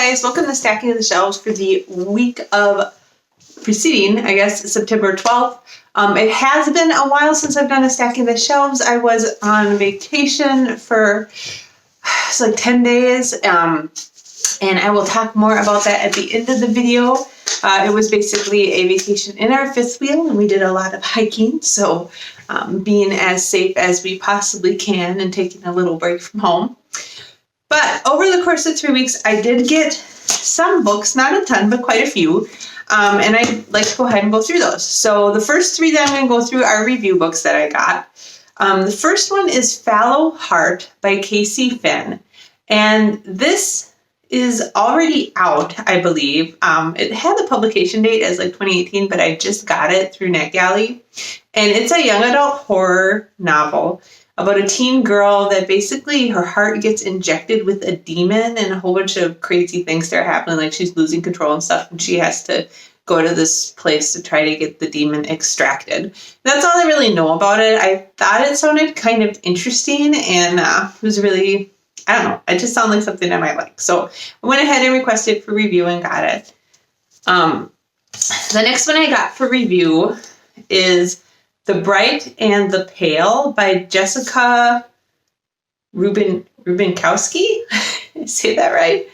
guys, welcome to Stacking the Shelves for the week of preceding, I guess, September 12th. It has been a while since I've done a Stacking the Shelves. I was on vacation for like 10 days, and I will talk more about that at the end of the video. It was basically a vacation in our fifth wheel, and we did a lot of hiking, so being as safe as we possibly can and taking a little break from home. But over the course of 3 weeks, I did get some books, not a ton, but quite a few. And I'd like to go ahead and go through those. So the first three that I'm going to go through are review books that I got. The first one is Fallow Heart by Casey Finn. And this is already out, I believe. It had the publication date as like 2018, but I just got it through NetGalley. And it's a young adult horror novel about a teen girl that basically her heart gets injected with a demon and a whole bunch of crazy things start happening. Like she's losing control and stuff, and she has to go to this place to try to get the demon extracted. That's all I really know about it. I thought it sounded kind of interesting, and it was really, I don't know, it just sounded like something I might like. So I went ahead and requested for review and got it. The next one I got for review is The Bright and the Pale by Jessica Rubinkowski. Say that right?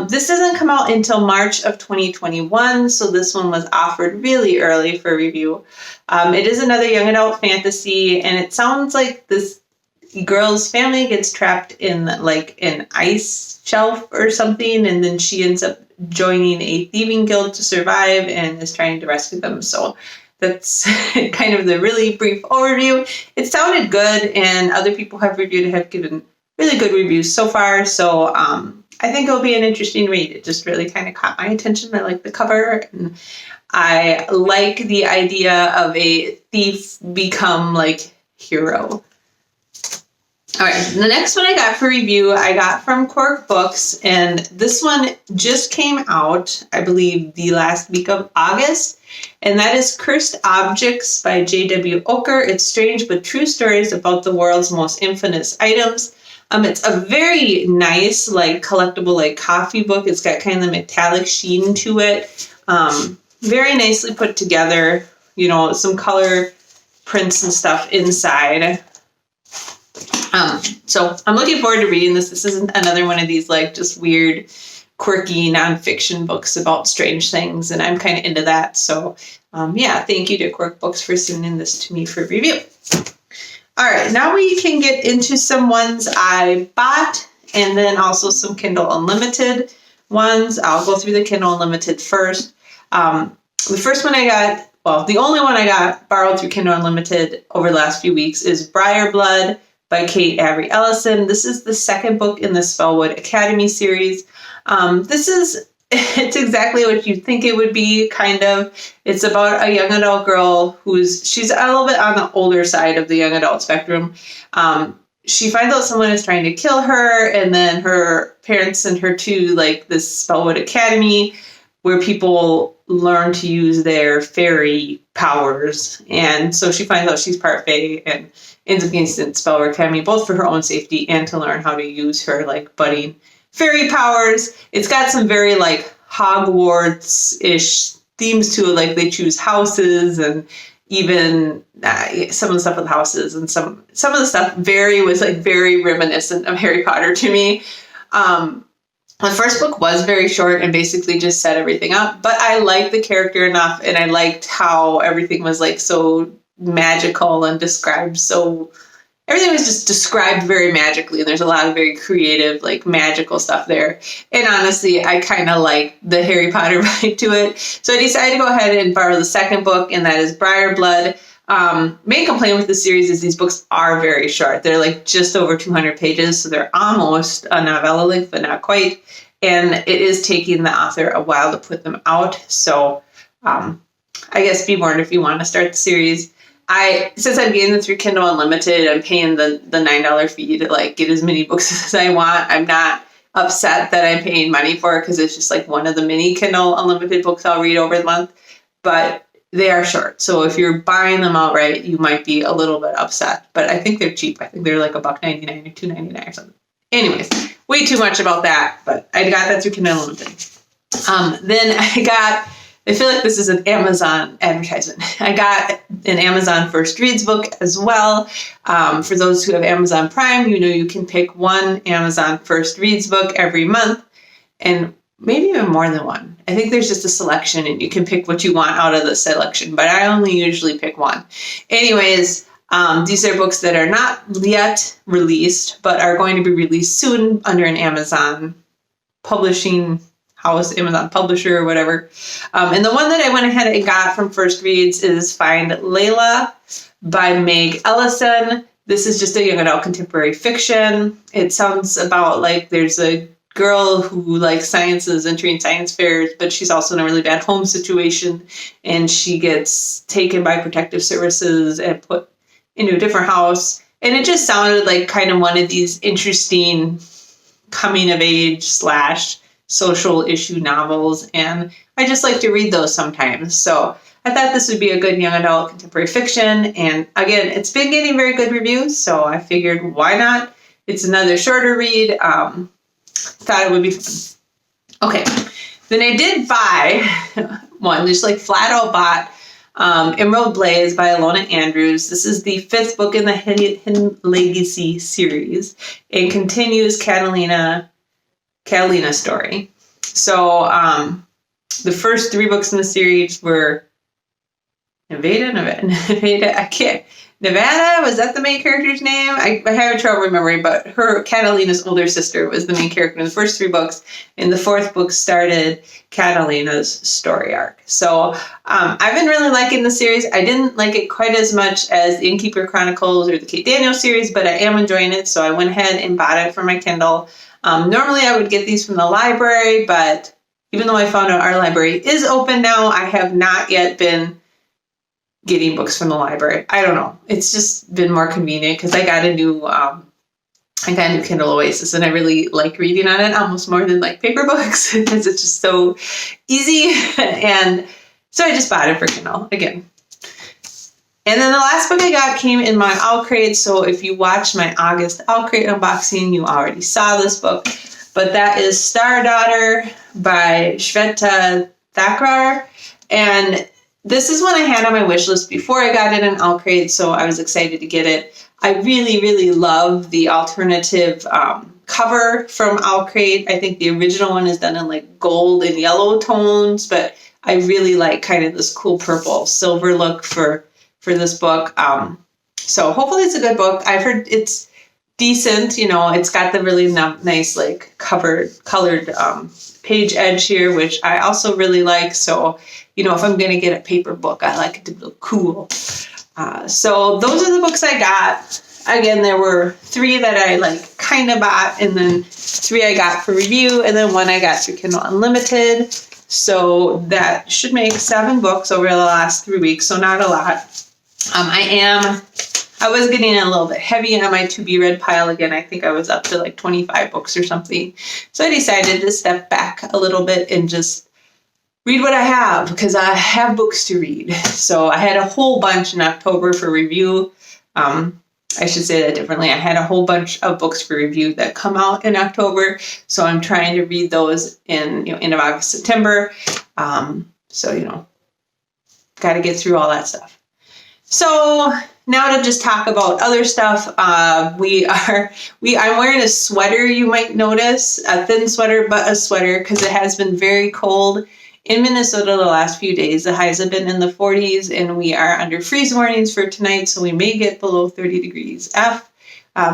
This doesn't come out until March of 2021, so this one was offered really early for review. It is another young adult fantasy, and it sounds like this girl's family gets trapped in like an ice shelf or something, and then she ends up joining a thieving guild to survive and is trying to rescue them. So that's kind of the really brief overview. It sounded good, and other people have reviewed it, have given really good reviews so far. So I think it'll be an interesting read. It just really kind of caught my attention. I like the cover, and I like the idea of a thief become like hero. All right, the next one I got for review, I got from Quirk Books, and this one just came out, I believe, the last week of August, and that is Cursed Objects by J.W. Oker. It's strange but true stories about the world's most infamous items. It's a very nice, like, collectible, like, coffee book. It's got kind of the metallic sheen to it. Very nicely put together, you know, some color prints and stuff inside. So I'm looking forward to reading this. This isn't another one of these like just weird, quirky nonfiction books about strange things, and I'm kind of into that. So yeah, thank you to Quirk Books for sending this to me for review. All right, now we can get into some ones I bought, and then also some Kindle Unlimited ones. I'll go through the Kindle Unlimited first. The first one I got, well, the only one I got borrowed through Kindle Unlimited over the last few weeks is Briar Blood by Kate Avery Ellison. This is the second book in the Spellwood Academy series. It's exactly what you think it would be, kind of. It's about a young adult girl she's a little bit on the older side of the young adult spectrum. She finds out someone is trying to kill her, and then her parents send her to like this Spellwood Academy where people learn to use their fairy powers. And so she finds out she's part fae and ends up getting sent to Spellwood Academy, both for her own safety and to learn how to use her like budding fairy powers. It's got some very like Hogwarts-ish themes to it, like they choose houses, and even some of the stuff with houses, and some of the stuff was like very reminiscent of Harry Potter to me. The first book was very short and basically just set everything up, but I liked the character enough, and I liked how everything was like so magical and described so. Everything was just described very magically, and there's a lot of very creative, like, magical stuff there. And honestly, I kind of like the Harry Potter vibe to it. So I decided to go ahead and borrow the second book, and that is Briar Blood. Main complaint with the series is these books are very short. They're like just over 200 pages, so they're almost a novella length, but not quite. And it is taking the author a while to put them out. So I guess be warned if you want to start the series. Since I'm getting them through Kindle Unlimited, I'm paying the $9 fee to like get as many books as I want. I'm not upset that I'm paying money for it because it's just like one of the many Kindle Unlimited books I'll read over the month. But they are short, so if you're buying them outright, you might be a little bit upset. But I think they're cheap. I think they're like $1.99 or $2.99 or something. anyways, way too much about that, but I got that through Kindle Unlimited. Then I feel like this is an Amazon advertisement. I got an Amazon First Reads book as well. For those who have Amazon Prime, you can pick one Amazon First Reads book every month, and maybe even more than one. I think there's just a selection, and you can pick what you want out of the selection, but I only usually pick one. Anyways, these are books that are not yet released, but are going to be released soon under an Amazon publishing house, Amazon publisher or whatever. And the one that I went ahead and got from First Reads is Find Layla by Meg Ellison. This is just a young adult contemporary fiction. It sounds about like there's a girl who likes science, is entering science fairs, but she's also in a really bad home situation, and she gets taken by protective services and put into a different house. And it just sounded like kind of one of these interesting coming of age / social issue novels, and I just like to read those sometimes. So I thought this would be a good young adult contemporary fiction, and again, it's been getting very good reviews, so I figured why not? It's another shorter read. Thought it would be fun. Okay, then I did buy one, just like flat out bought Emerald Blaze by Alona Andrews. This is the 5th book in the Hidden Legacy series. It continues Catalina's story. So the first 3 books in the series were Nevada, was that the main character's name? I have trouble remembering, but Catalina's older sister was the main character in the first 3 books, and the 4th book started Catalina's story arc. So I've been really liking the series. I didn't like it quite as much as the Innkeeper Chronicles or the Kate Daniels series, but I am enjoying it, so I went ahead and bought it for my Kindle. Normally I would get these from the library, but even though I found out our library is open now, I have not yet been getting books from the library. I don't know. It's just been more convenient because I got a new Kindle Oasis, and I really like reading on it almost more than like paper books because it's just so easy. And so I just bought it for Kindle again. And then the last book I got came in my Owl Crate. So if you watched my August Owl Crate unboxing, you already saw this book. But that is Star Daughter by Shweta Thakrar. And this is one I had on my wish list before I got it in Owl Crate, so I was excited to get it. I really, really love the alternative cover from Owl Crate. I think the original one is done in like gold and yellow tones, but I really like kind of this cool purple silver look for this book. So hopefully it's a good book. I've heard it's decent. It's got the really nice like colored page edge here, which I also really like. So, if I'm going to get a paper book, I like it to look cool. So those are the books I got. Again, there were 3 that I like kind of bought, and then 3 I got for review, and then 1 I got through Kindle Unlimited. So that should make 7 books over the last 3 weeks, so not a lot. I was getting a little bit heavy on my to-be-read pile again. I think I was up to like 25 books or something. So I decided to step back a little bit and just read what I have, because I have books to read. So I had a whole bunch in October for review. I should say that differently. I had a whole bunch of books for review that come out in October. So I'm trying to read those in, end of August, September. So, got to get through all that stuff. So now to just talk about other stuff. I'm wearing a sweater, you might notice, a thin sweater, but a sweater, because it has been very cold in Minnesota the last few days. The highs have been in the 40s, and we are under freeze warnings for tonight, so we may get below 30 degrees F,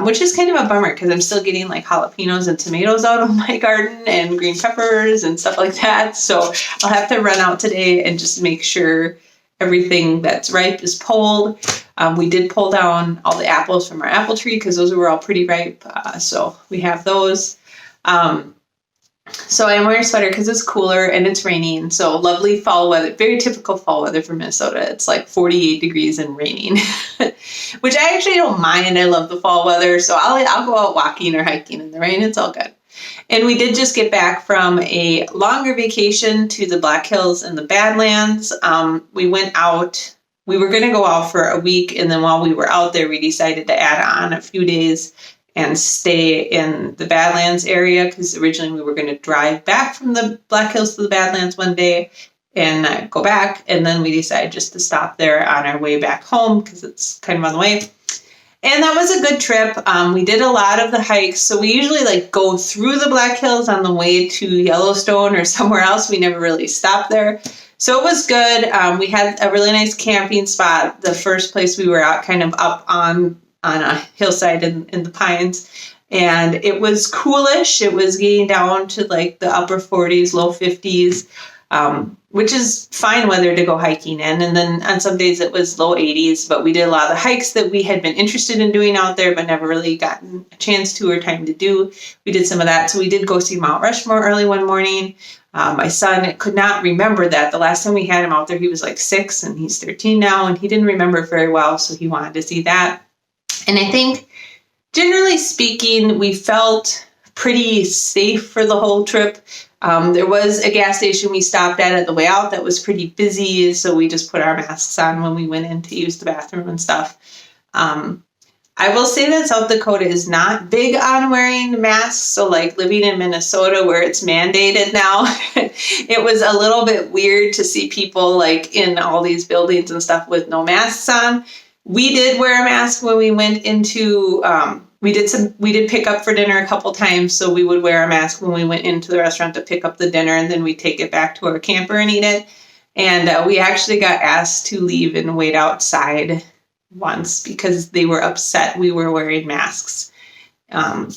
which is kind of a bummer because I'm still getting like jalapenos and tomatoes out of my garden and green peppers and stuff like that. So I'll have to run out today and just make sure everything that's ripe is pulled. We did pull down all the apples from our apple tree because those were all pretty ripe. So we have those. So I'm wearing a sweater because it's cooler and it's raining. So lovely fall weather, very typical fall weather for Minnesota. It's like 48 degrees and raining, which I actually don't mind. I love the fall weather. So I'll go out walking or hiking in the rain. It's all good. And we did just get back from a longer vacation to the Black Hills and the Badlands. We went out. We were going to go out for a week. And then while we were out there, we decided to add on a few days and stay in the Badlands area, because originally we were going to drive back from the Black Hills to the Badlands one day and go back. And then we decided just to stop there on our way back home because it's kind of on the way. And that was a good trip. We did a lot of the hikes. So we usually like go through the Black Hills on the way to Yellowstone or somewhere else. We never really stopped there. So it was good. We had a really nice camping spot. The first place we were at, kind of up on a hillside in the pines. And it was coolish. It was getting down to like the upper 40s, low 50s, which is fine weather to go hiking in. And then on some days it was low 80s, but we did a lot of the hikes that we had been interested in doing out there, but never really gotten a chance to or time to do. We did some of that. So we did go see Mount Rushmore early one morning. My son could not remember that. The last time we had him out there, he was like 6 and he's 13 now, and he didn't remember it very well. So he wanted to see that. And I think generally speaking, we felt pretty safe for the whole trip. There was a gas station we stopped at the way out that was pretty busy, so we just put our masks on when we went in to use the bathroom and stuff. I will say that South Dakota is not big on wearing masks, so like living in Minnesota where it's mandated now, it was a little bit weird to see people like in all these buildings and stuff with no masks on. We did wear a mask when we went into, we did pick up for dinner a couple times. So we would wear a mask when we went into the restaurant to pick up the dinner, and then we take it back to our camper and eat it. And we actually got asked to leave and wait outside once because they were upset we were wearing masks.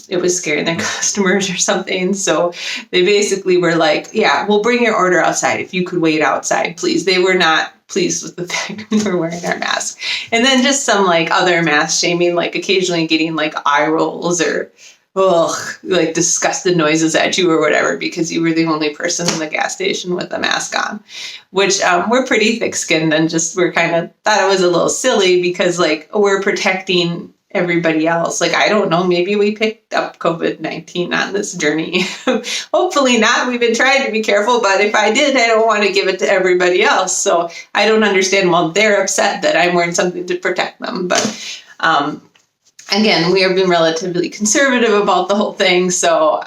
It was scaring the customers or something. So they basically were like, yeah, we'll bring your order outside if you could wait outside, please. They were not pleased with the fact we were wearing our mask. And then just some like other mask shaming, like occasionally getting like eye rolls or like disgusted noises at you or whatever because you were the only person in the gas station with a mask on, which we're pretty thick-skinned and just we're kind of thought it was a little silly because like we're protecting everybody else. Like, I don't know, maybe we picked up COVID-19 on this journey. Hopefully not. We've been trying to be careful, but if I did, I don't want to give it to everybody else. So I don't understand why they're upset that I'm wearing something to protect them. But again, we are being relatively conservative about the whole thing. So,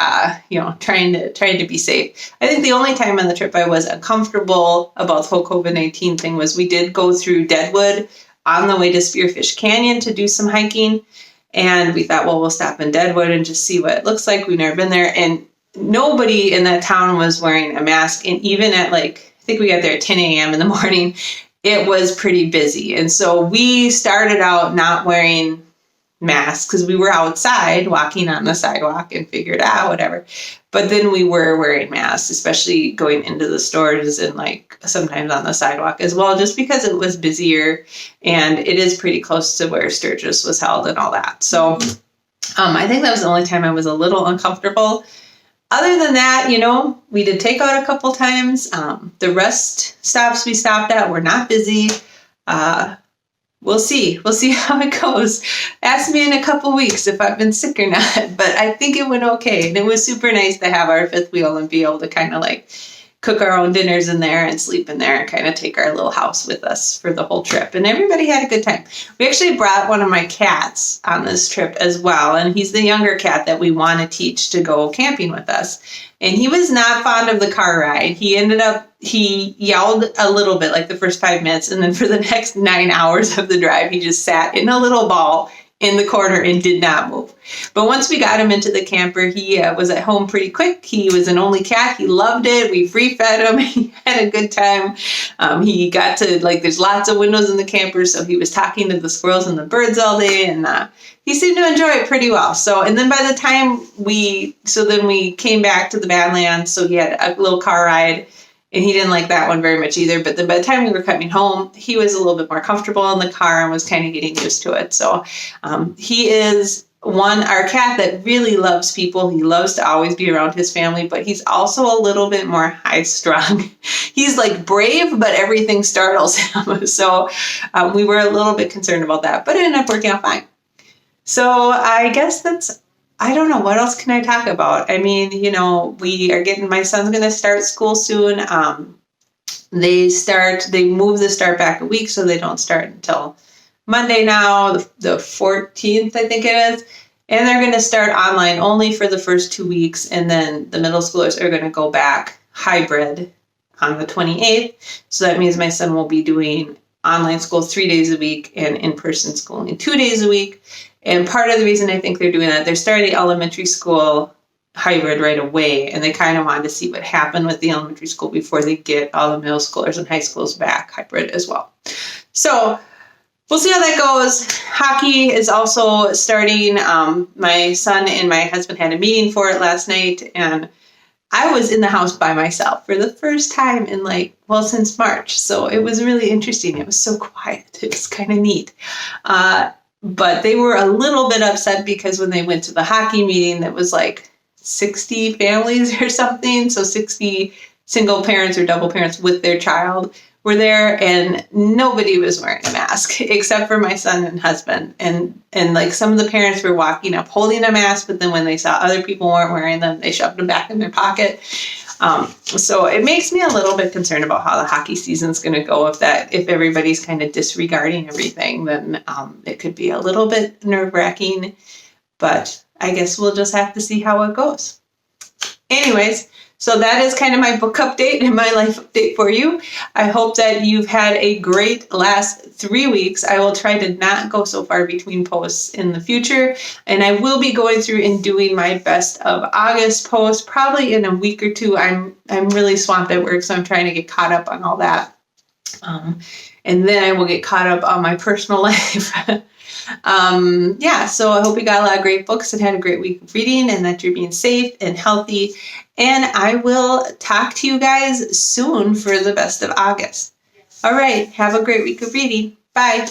trying to be safe. I think the only time on the trip I was uncomfortable about the whole COVID-19 thing was we did go through Deadwood on the way to Spearfish Canyon to do some hiking. And we thought, well, we'll stop in Deadwood and just see what it looks like. We've never been there. And nobody in that town was wearing a mask. And even at I think we got there at 10 a.m. in the morning, it was pretty busy. And so we started out not wearing masks because we were outside walking on the sidewalk and figured out whatever. But then we were wearing masks, especially going into the stores and sometimes on the sidewalk as well, just because it was busier and it is pretty close to where Sturgis was held and all that. So I think that was the only time I was a little uncomfortable. Other than that, we did take out a couple times. The rest stops we stopped at were not busy. We'll see. We'll see how it goes. Ask me in a couple weeks if I've been sick or not. But I think it went okay. And it was super nice to have our fifth wheel and be able to kind of cook our own dinners in there and sleep in there and kind of take our little house with us for the whole trip. And everybody had a good time. We actually brought one of my cats on this trip as well. And he's the younger cat that we want to teach to go camping with us. And he was not fond of the car ride. He yelled a little bit the first 5 minutes. And then for the next 9 hours of the drive, he just sat in a little ball in the corner and did not move. But once we got him into the camper, he was at home pretty quick. He was an only cat. He loved it. We free fed him. He had a good time. He got to there's lots of windows in the camper. So he was talking to the squirrels and the birds all day. And he seemed to enjoy it pretty well. So, and then by the time we came back to the Badlands. So he had a little car ride. And he didn't like that one very much either. But then by the time we were coming home, he was a little bit more comfortable in the car and was kind of getting used to it. So he is our cat that really loves people. He loves to always be around his family, but he's also a little bit more high strung. He's brave, but everything startles him. So we were a little bit concerned about that, but it ended up working out fine. So I guess I don't know. What else can I talk about? I mean, my son's going to start school soon. They move the start back a week, so they don't start until Monday now, the 14th, I think it is. And they're going to start online only for the first 2 weeks, and then the middle schoolers are going to go back hybrid on the 28th. So that means my son will be doing online school 3 days a week and in-person schooling 2 days a week. And part of the reason I think they're doing that, they're starting elementary school hybrid right away, and they kind of wanted to see what happened with the elementary school before they get all the middle schoolers and high schools back hybrid as well. So we'll see how that goes. Hockey is also starting. My son and my husband had a meeting for it last night, and I was in the house by myself for the first time in since March. So it was really interesting. It was so quiet. It was kind of neat. But they were a little bit upset because when they went to the hockey meeting, that was 60 families or something. So 60 single parents or double parents with their child were there, and nobody was wearing a mask except for my son and husband. And some of the parents were walking up holding a mask, but then when they saw other people weren't wearing them, they shoved them back in their pocket. So it makes me a little bit concerned about how the hockey season's going to go. If everybody's kind of disregarding everything, then it could be a little bit nerve-wracking, but I guess we'll just have to see how it goes. Anyways, so that is kind of my book update and my life update for you. I hope that you've had a great last 3 weeks. I will try to not go so far between posts in the future, and I will be going through and doing my best of August posts probably in a week or two. I'm really swamped at work, so I'm trying to get caught up on all that. And then I will get caught up on my personal life. So I hope you got a lot of great books and had a great week of reading, and that you're being safe and healthy. And I will talk to you guys soon for the best of August. All right. Have a great week of reading. Bye.